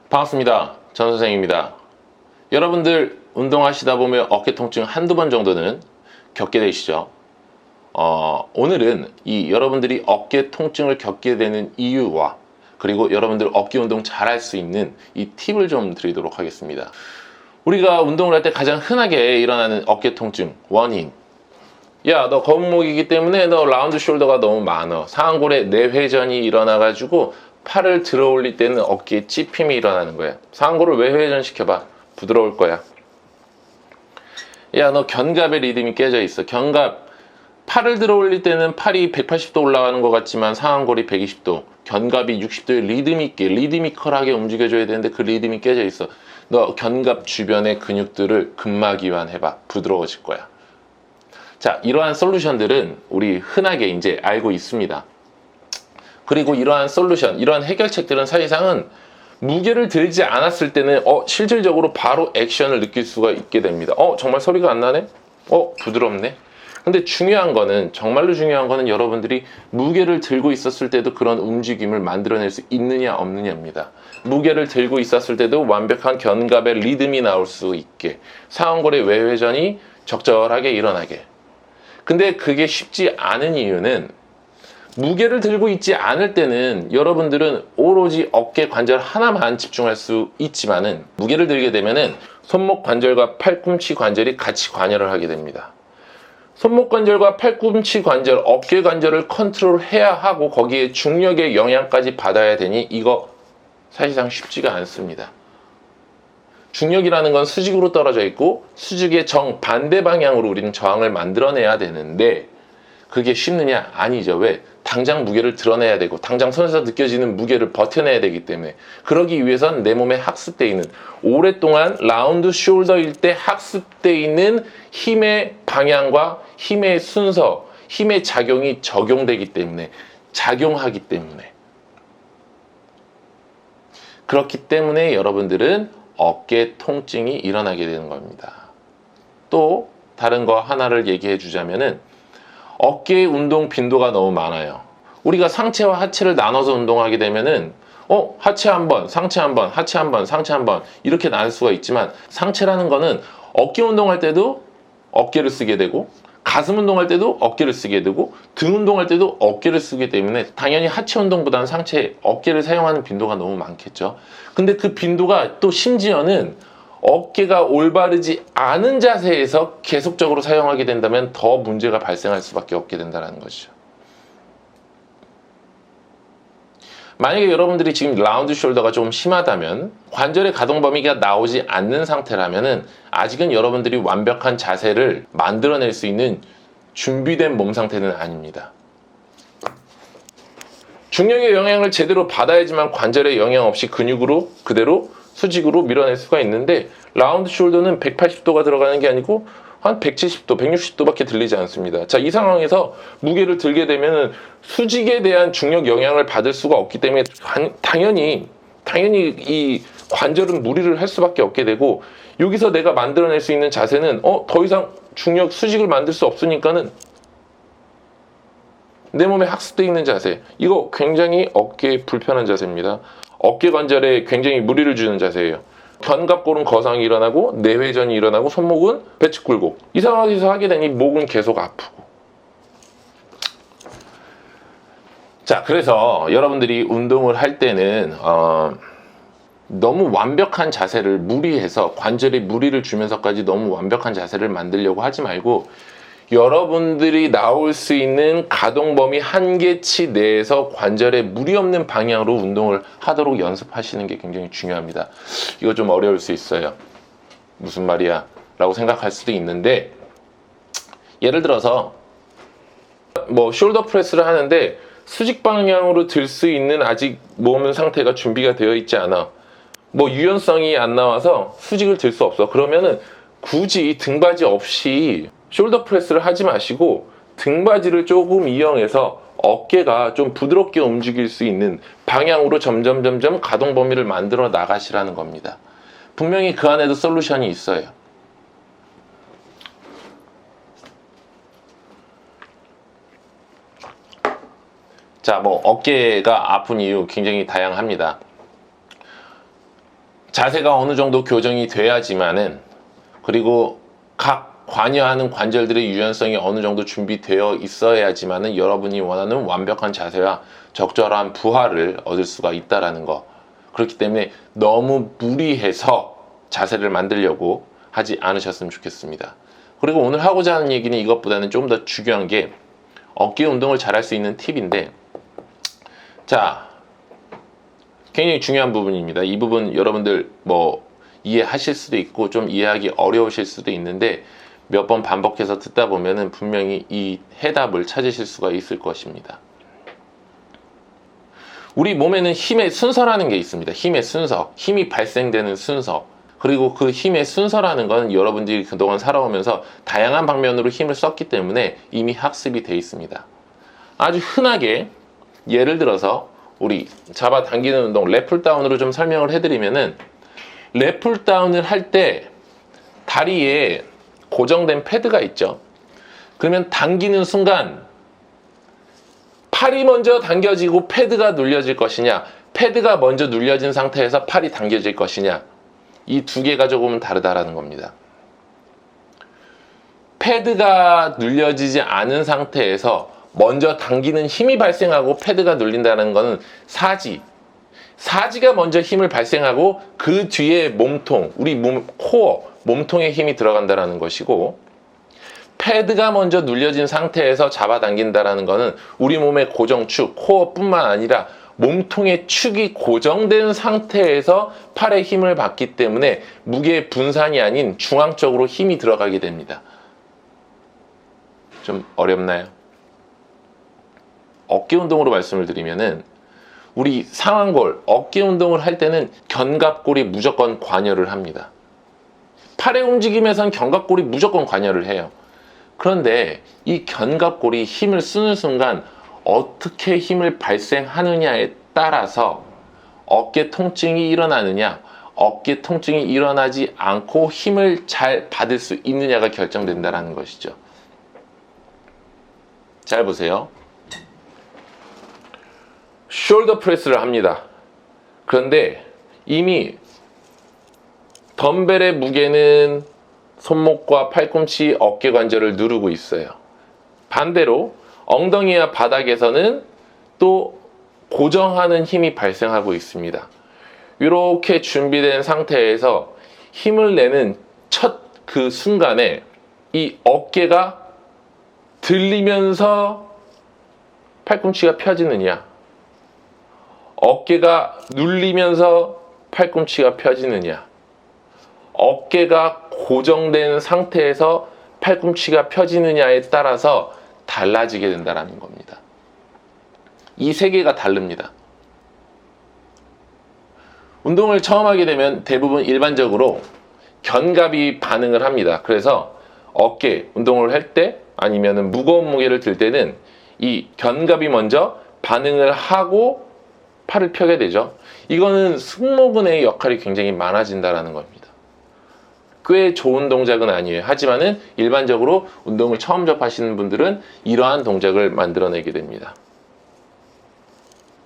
반갑습니다. 전 선생입니다. 여러분들 운동하시다 보면 어깨 통증 한두 번 정도는 겪게 되시죠? 오늘은 여러분들이 어깨 통증을 겪게 되는 이유와 그리고 여러분들 어깨 운동 잘할 수 있는 이 팁을 좀 드리도록 하겠습니다. 우리가 운동을 할 때 가장 흔하게 일어나는 어깨 통증 원인, 야, 너 거북목이기 때문에 너 라운드 숄더가 너무 많아. 상완골에 내회전이 일어나가지고 팔을 들어 올릴 때는 어깨에 찝힘이 일어나는 거야. 상완골을 외회전 시켜봐. 부드러울 거야. 야, 너 견갑의 리듬이 깨져 있어. 견갑, 팔을 들어 올릴 때는 팔이 180도 올라가는 것 같지만 상완골이 120도, 견갑이 60도의 리듬 있게, 리드미컬하게 움직여줘야 되는데 그 리듬이 깨져 있어. 너 견갑 주변의 근육들을 근막이완해봐. 부드러워질 거야. 자, 이러한 솔루션들은 우리 흔하게 이제 알고 있습니다. 그리고 이러한 솔루션, 이러한 해결책들은 사실상은 무게를 들지 않았을 때는 실질적으로 바로 액션을 느낄 수가 있게 됩니다. 정말 소리가 안 나네? 부드럽네? 근데 중요한 거는, 정말로 중요한 거는 여러분들이 무게를 들고 있었을 때도 그런 움직임을 만들어낼 수 있느냐 없느냐입니다. 무게를 들고 있었을 때도 완벽한 견갑의 리듬이 나올 수 있게, 상완골의 외회전이 적절하게 일어나게. 근데 그게 쉽지 않은 이유는, 무게를 들고 있지 않을 때는 여러분들은 오로지 어깨 관절 하나만 집중할 수 있지만은, 무게를 들게 되면은 손목 관절과 팔꿈치 관절이 같이 관여를 하게 됩니다. 손목 관절과 팔꿈치 관절, 어깨 관절을 컨트롤해야 하고 거기에 중력의 영향까지 받아야 되니 이거 사실상 쉽지가 않습니다. 중력이라는 건 수직으로 떨어져 있고 수직의 정반대 방향으로 우리는 저항을 만들어내야 되는데 그게 쉽느냐? 아니죠. 왜? 당장 무게를 드러내야 되고 당장 손에서 느껴지는 무게를 버텨내야 되기 때문에. 그러기 위해선 내 몸에 학습되어 있는, 오랫동안 라운드 숄더일 때 학습되어 있는 힘의 방향과 힘의 순서, 힘의 작용이 적용되기 때문에, 작용하기 때문에. 그렇기 때문에 여러분들은 어깨 통증이 일어나게 되는 겁니다. 또 다른 거 하나를 얘기해 주자면은, 어깨 운동 빈도가 너무 많아요. 우리가 상체와 하체를 나눠서 운동하게 되면은 하체 한 번, 상체 한 번, 하체 한 번, 상체 한 번 이렇게 나눌 수가 있지만, 상체라는 거는 어깨 운동할 때도 어깨를 쓰게 되고 가슴 운동할 때도 어깨를 쓰게 되고 등 운동할 때도 어깨를 쓰기 때문에 당연히 하체 운동보다는 상체, 어깨를 사용하는 빈도가 너무 많겠죠. 근데 그 빈도가 또 심지어는 어깨가 올바르지 않은 자세에서 계속적으로 사용하게 된다면 더 문제가 발생할 수밖에 없게 된다는 것이죠. 만약에 여러분들이 지금 라운드 숄더가 좀 심하다면, 관절의 가동 범위가 나오지 않는 상태라면 아직은 여러분들이 완벽한 자세를 만들어낼 수 있는 준비된 몸 상태는 아닙니다. 중력의 영향을 제대로 받아야지만 관절의 영향 없이 근육으로 그대로 수직으로 밀어낼 수가 있는데, 라운드 숄더는 180도가 들어가는 게 아니고 한 170도, 160도밖에 들리지 않습니다. 자, 이 상황에서 무게를 들게 되면 수직에 대한 중력 영향을 받을 수가 없기 때문에 당연히 이 관절은 무리를 할 수밖에 없게 되고, 여기서 내가 만들어낼 수 있는 자세는 더 이상 중력 수직을 만들 수 없으니까는 내 몸에 학습되어 있는 자세, 이거 굉장히 어깨에 불편한 자세입니다. 어깨 관절에 굉장히 무리를 주는 자세예요. 견갑골은 거상이 일어나고 내회전이 일어나고 손목은 배측 굴곡. 이 상황에서 하게 되니 목은 계속 아프고. 자, 그래서 여러분들이 운동을 할 때는 너무 완벽한 자세를 무리해서, 관절에 무리를 주면서까지 너무 완벽한 자세를 만들려고 하지 말고, 여러분들이 나올 수 있는 가동 범위 한계치 내에서 관절에 무리 없는 방향으로 운동을 하도록 연습하시는 게 굉장히 중요합니다. 이거 좀 어려울 수 있어요. 무슨 말이야? 라고 생각할 수도 있는데, 예를 들어서 숄더 프레스를 하는데 수직 방향으로 들 수 있는 아직 몸 상태가 준비가 되어 있지 않아. 유연성이 안 나와서 수직을 들 수 없어. 그러면은 굳이 등받이 없이 숄더 프레스를 하지 마시고 등받이를 조금 이용해서 어깨가 좀 부드럽게 움직일 수 있는 방향으로 점점 가동 범위를 만들어 나가시라는 겁니다. 분명히 그 안에도 솔루션이 있어요. 자, 어깨가 아픈 이유 굉장히 다양합니다. 자세가 어느 정도 교정이 돼야지만은, 그리고 각 관여하는 관절들의 유연성이 어느 정도 준비되어 있어야지만은 여러분이 원하는 완벽한 자세와 적절한 부하를 얻을 수가 있다라는 거. 그렇기 때문에 너무 무리해서 자세를 만들려고 하지 않으셨으면 좋겠습니다. 그리고 오늘 하고자 하는 얘기는 이것보다는 좀 더 중요한 게 어깨 운동을 잘할 수 있는 팁인데, 자, 굉장히 중요한 부분입니다. 이 부분 여러분들 뭐 이해하실 수도 있고 좀 이해하기 어려우실 수도 있는데, 몇 번 반복해서 듣다 보면은 분명히 이 해답을 찾으실 수가 있을 것입니다. 우리 몸에는 힘의 순서라는 게 있습니다. 힘의 순서, 힘이 발생되는 순서. 그리고 그 힘의 순서라는 건 여러분들이 그동안 살아오면서 다양한 방면으로 힘을 썼기 때문에 이미 학습이 돼 있습니다. 아주 흔하게 예를 들어서 우리 잡아당기는 운동, 랩풀다운으로 좀 설명을 해드리면은, 랩풀다운을 할 때 다리에 고정된 패드가 있죠. 그러면 당기는 순간 팔이 먼저 당겨지고 패드가 눌려질 것이냐, 패드가 먼저 눌려진 상태에서 팔이 당겨질 것이냐, 이 두 개가 조금은 다르다라는 겁니다. 패드가 눌려지지 않은 상태에서 먼저 당기는 힘이 발생하고 패드가 눌린다는 것은 사지가 먼저 힘을 발생하고 그 뒤에 몸통, 우리 코어, 몸통에 힘이 들어간다는 것이고, 패드가 먼저 눌려진 상태에서 잡아당긴다는 것은 우리 몸의 고정축, 코어뿐만 아니라 몸통의 축이 고정된 상태에서 팔에 힘을 받기 때문에 무게 분산이 아닌 중앙 쪽으로 힘이 들어가게 됩니다. 좀 어렵나요? 어깨 운동으로 말씀을 드리면은, 우리 상완골, 어깨 운동을 할 때는 견갑골이 무조건 관여를 합니다. 팔의 움직임에선 견갑골이 무조건 관여를 해요. 그런데 이 견갑골이 힘을 쓰는 순간 어떻게 힘을 발생하느냐에 따라서 어깨 통증이 일어나느냐, 어깨 통증이 일어나지 않고 힘을 잘 받을 수 있느냐가 결정된다는 것이죠. 잘 보세요. 숄더 프레스를 합니다. 그런데 이미 덤벨의 무게는 손목과 팔꿈치, 어깨 관절을 누르고 있어요. 반대로 엉덩이와 바닥에서는 또 고정하는 힘이 발생하고 있습니다. 이렇게 준비된 상태에서 힘을 내는 첫 그 순간에 이 어깨가 들리면서 팔꿈치가 펴지느냐, 어깨가 눌리면서 팔꿈치가 펴지느냐, 어깨가 고정된 상태에서 팔꿈치가 펴지느냐에 따라서 달라지게 된다는 겁니다. 이 세 개가 다릅니다. 운동을 처음 하게 되면 대부분 일반적으로 견갑이 반응을 합니다. 그래서 어깨 운동을 할 때 아니면 무거운 무게를 들 때는 이 견갑이 먼저 반응을 하고 팔을 펴게 되죠. 이거는 승모근의 역할이 굉장히 많아진다는 겁니다. 꽤 좋은 동작은 아니에요. 하지만은 일반적으로 운동을 처음 접하시는 분들은 이러한 동작을 만들어내게 됩니다.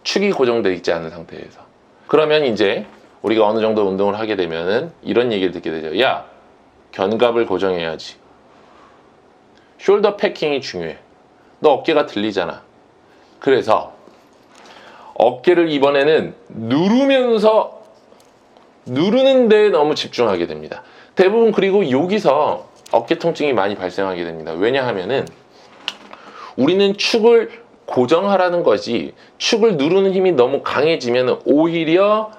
축이 고정되어 있지 않은 상태에서. 그러면 이제 우리가 어느 정도 운동을 하게 되면은 이런 얘기를 듣게 되죠. 야, 견갑을 고정해야지. 숄더 패킹이 중요해. 너 어깨가 들리잖아. 그래서 어깨를 이번에는 누르는 데에 너무 집중하게 됩니다. 대부분 그리고 여기서 어깨 통증이 많이 발생하게 됩니다. 왜냐하면은 우리는 축을 고정하라는 거지, 축을 누르는 힘이 너무 강해지면 오히려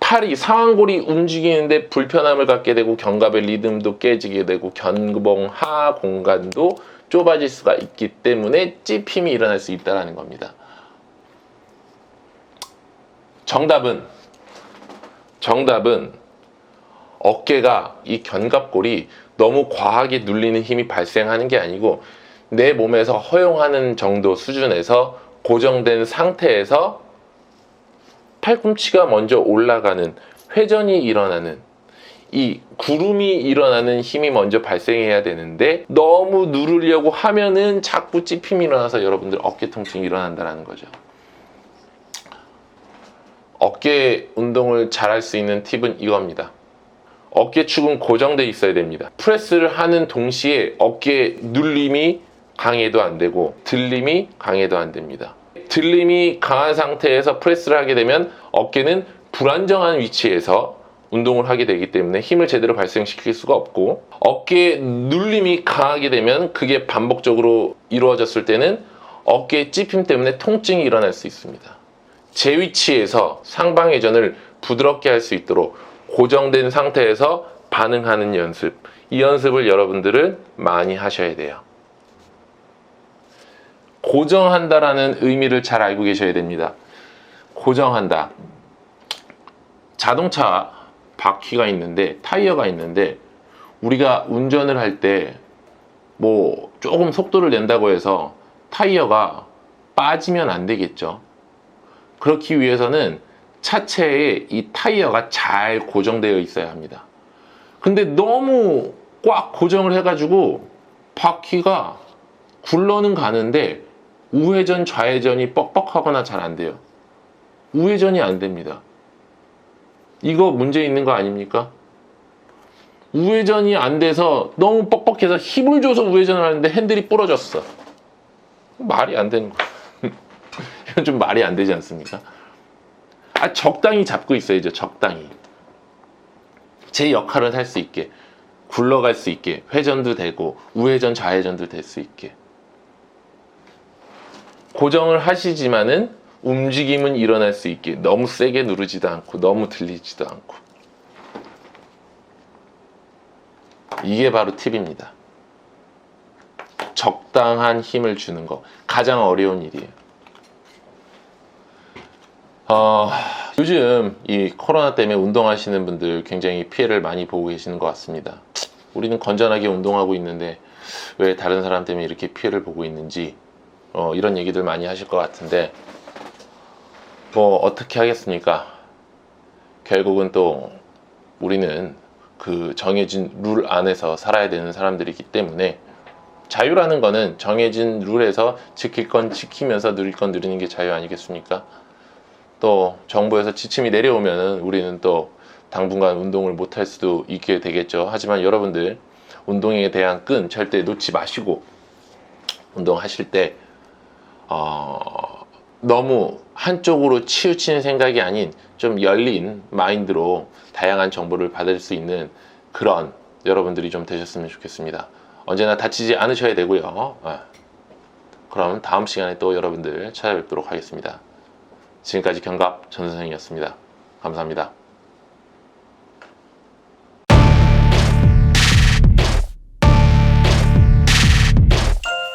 팔이, 상완골이 움직이는데 불편함을 갖게 되고 견갑의 리듬도 깨지게 되고 견봉 하 공간도 좁아질 수가 있기 때문에 찝힘이 일어날 수 있다는 겁니다. 정답은 어깨가, 이 견갑골이 너무 과하게 눌리는 힘이 발생하는 게 아니고 내 몸에서 허용하는 정도 수준에서 고정된 상태에서 팔꿈치가 먼저 올라가는, 회전이 일어나는, 이 구름이 일어나는 힘이 먼저 발생해야 되는데 너무 누르려고 하면은 자꾸 찝힘이 일어나서 여러분들 어깨 통증이 일어난다는 거죠. 어깨 운동을 잘할 수 있는 팁은 이겁니다. 어깨축은 고정되어 있어야 됩니다. 프레스를 하는 동시에 어깨 눌림이 강해도 안 되고 들림이 강해도 안 됩니다. 들림이 강한 상태에서 프레스를 하게 되면 어깨는 불안정한 위치에서 운동을 하게 되기 때문에 힘을 제대로 발생시킬 수가 없고, 어깨 눌림이 강하게 되면 그게 반복적으로 이루어졌을 때는 어깨 찝힘 때문에 통증이 일어날 수 있습니다. 제 위치에서 상방회전을 부드럽게 할 수 있도록 고정된 상태에서 반응하는 연습, 이 연습을 여러분들은 많이 하셔야 돼요. 고정한다라는 의미를 잘 알고 계셔야 됩니다. 고정한다. 자동차 바퀴가 있는데, 타이어가 있는데, 우리가 운전을 할 때 뭐 조금 속도를 낸다고 해서 타이어가 빠지면 안 되겠죠. 그렇기 위해서는 차체에 이 타이어가 잘 고정되어 있어야 합니다. 근데 너무 꽉 고정을 해가지고 바퀴가 굴러는 가는데 우회전 좌회전이 뻑뻑하거나 잘 안 돼요. 우회전이 안 됩니다. 이거 문제 있는 거 아닙니까? 우회전이 안 돼서 너무 뻑뻑해서 힘을 줘서 우회전을 하는데 핸들이 부러졌어. 말이 안 되는 거야. 이건 좀 말이 안 되지 않습니까? 적당히 잡고 있어야죠. 적당히. 제 역할은 할 수 있게, 굴러갈 수 있게, 회전도 되고 우회전 좌회전도 될 수 있게 고정을 하시지만은 움직임은 일어날 수 있게 너무 세게 누르지도 않고 너무 들리지도 않고, 이게 바로 팁입니다. 적당한 힘을 주는 거 가장 어려운 일이에요. 요즘 이 코로나 때문에 운동하시는 분들 굉장히 피해를 많이 보고 계시는 것 같습니다. 우리는 건전하게 운동하고 있는데 왜 다른 사람 때문에 이렇게 피해를 보고 있는지 이런 얘기들 많이 하실 것 같은데, 뭐 어떻게 하겠습니까? 결국은 또 우리는 그 정해진 룰 안에서 살아야 되는 사람들이기 때문에, 자유라는 거는 정해진 룰에서 지킬 건 지키면서 누릴 건 누리는 게 자유 아니겠습니까? 또 정부에서 지침이 내려오면은 우리는 또 당분간 운동을 못할 수도 있게 되겠죠. 하지만 여러분들 운동에 대한 끈 절대 놓지 마시고 운동하실 때 너무 한쪽으로 치우치는 생각이 아닌 좀 열린 마인드로 다양한 정보를 받을 수 있는 그런 여러분들이 좀 되셨으면 좋겠습니다. 언제나 다치지 않으셔야 되고요. 그럼 다음 시간에 또 여러분들 찾아뵙도록 하겠습니다. 지금까지 경갑 전 선생이었습니다. 감사합니다.